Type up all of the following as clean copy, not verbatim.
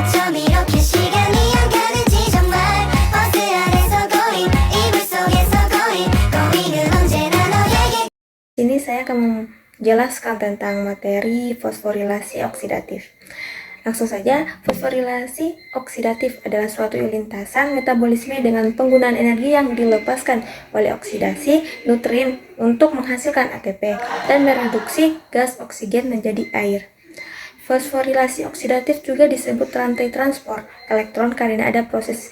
어쩜 이렇게 시간이 안 가는지 정말 버스 안에서 거린 이불 속에서 거인은 언제나 너에게. Sini saya akan menjelaskan tentang materi fosforilasi oksidatif. Langsung saja, fosforilasi oksidatif adalah suatu lintasan metabolisme dengan penggunaan energi yang dilepaskan oleh oksidasi nutrien untuk menghasilkan ATP dan mereduksi gas oksigen menjadi air. Fosforilasi oksidatif juga disebut rantai transport elektron karena ada proses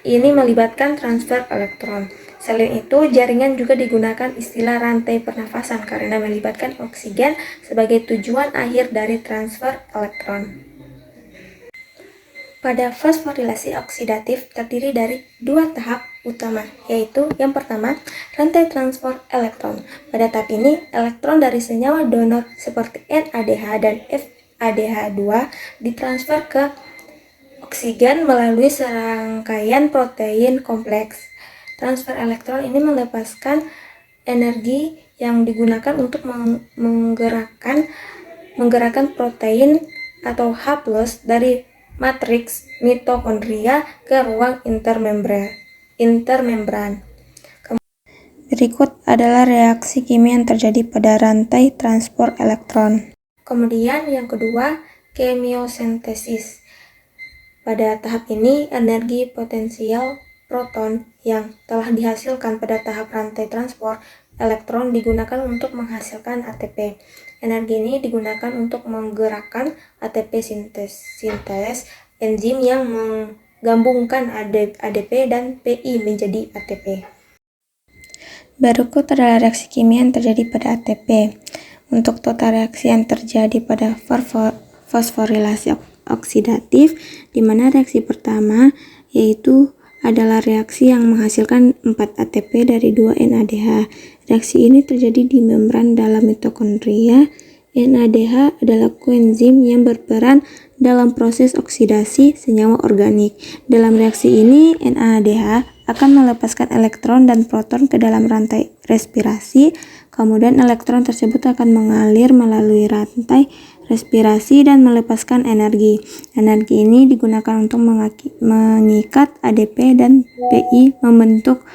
ini melibatkan transfer elektron. Selain itu, jaringan juga digunakan istilah rantai pernafasan karena melibatkan oksigen sebagai tujuan akhir dari transfer elektron. Pada fosforilasi oksidatif terdiri dari dua tahap utama, yaitu yang pertama, rantai transfer elektron. Pada tahap ini, elektron dari senyawa donor seperti NADH dan FADH2 ditransfer ke oksigen melalui serangkaian protein kompleks. Transfer elektron ini melepaskan energi yang digunakan untuk menggerakkan protein atau H+ dari matriks mitokondria ke ruang intermembran. Berikut adalah reaksi kimia yang terjadi pada rantai transport elektron. Kemudian yang kedua, kemiosintesis. Pada tahap ini, energi potensial proton yang telah dihasilkan pada tahap rantai transport elektron digunakan untuk menghasilkan ATP. Energi ini digunakan untuk menggerakkan ATP sintes enzim yang menggabungkan ADP dan PI menjadi ATP. Berikut adalah reaksi kimia yang terjadi pada ATP. Untuk total reaksi yang terjadi pada fosforilasi oksidatif, di mana reaksi pertama yaitu adalah reaksi yang menghasilkan 4 ATP dari 2 NADH. Reaksi ini terjadi di membran dalam mitokondria. NADH adalah koenzim yang berperan dalam proses oksidasi senyawa organik. Dalam reaksi ini, NADH akan melepaskan elektron dan proton ke dalam rantai respirasi. Kemudian elektron tersebut akan mengalir melalui rantai respirasi dan melepaskan energi. Energi ini digunakan untuk mengikat ADP dan PI membentuk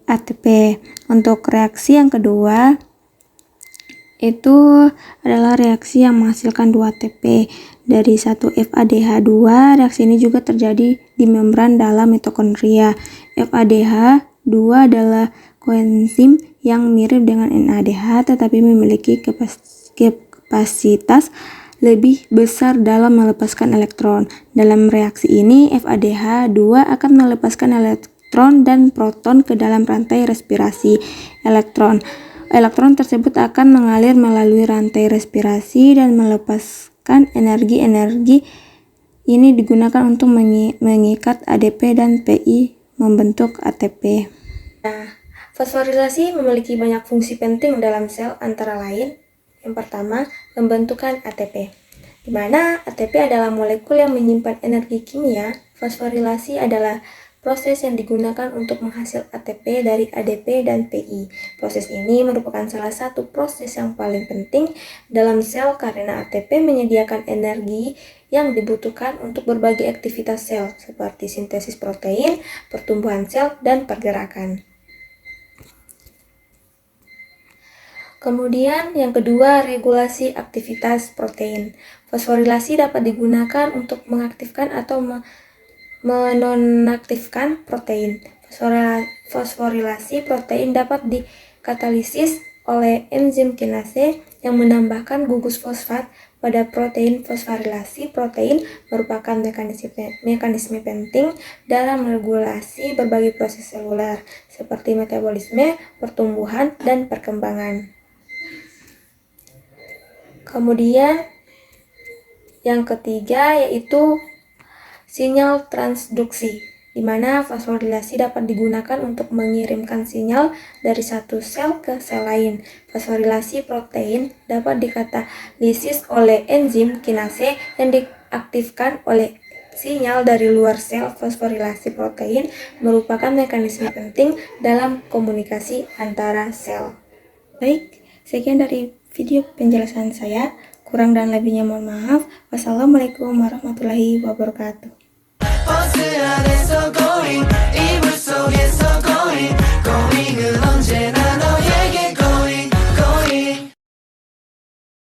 ATP. Untuk reaksi yang kedua, itu adalah reaksi yang menghasilkan 2 ATP dari 1 FADH2. Reaksi ini juga terjadi di membran dalam mitokondria. FADH2 adalah koenzim yang mirip dengan NADH tetapi memiliki kapasitas lebih besar dalam melepaskan elektron. Dalam reaksi ini, FADH2 akan melepaskan elektron dan proton ke dalam rantai respirasi. Elektron tersebut akan mengalir melalui rantai respirasi dan melepaskan energi ini digunakan untuk mengikat ADP dan PI membentuk ATP. Fosforilasi memiliki banyak fungsi penting dalam sel, antara lain yang pertama, pembentukan ATP, di mana ATP adalah molekul yang menyimpan energi kimia. Fosforilasi adalah proses yang digunakan untuk menghasilkan ATP dari ADP dan PI. Proses ini merupakan salah satu proses yang paling penting dalam sel karena ATP menyediakan energi yang dibutuhkan untuk berbagai aktivitas sel seperti sintesis protein, pertumbuhan sel, dan pergerakan. Kemudian yang kedua, regulasi aktivitas protein. Fosforilasi dapat digunakan untuk mengaktifkan atau menonaktifkan protein. Fosforilasi protein dapat dikatalisis oleh enzim kinase yang menambahkan gugus fosfat pada protein. Fosforilasi protein merupakan mekanisme penting dalam regulasi berbagai proses seluler seperti metabolisme, pertumbuhan, dan perkembangan. Kemudian yang ketiga yaitu sinyal transduksi, di mana fosforilasi dapat digunakan untuk mengirimkan sinyal dari satu sel ke sel lain. Fosforilasi protein dapat dikatalisis oleh enzim kinase yang diaktifkan oleh sinyal dari luar sel. Fosforilasi protein merupakan mekanisme penting dalam komunikasi antara sel. Baik, sekian dari video penjelasan saya. Kurang dan lebihnya mohon maaf. Wassalamualaikum warahmatullahi wabarakatuh.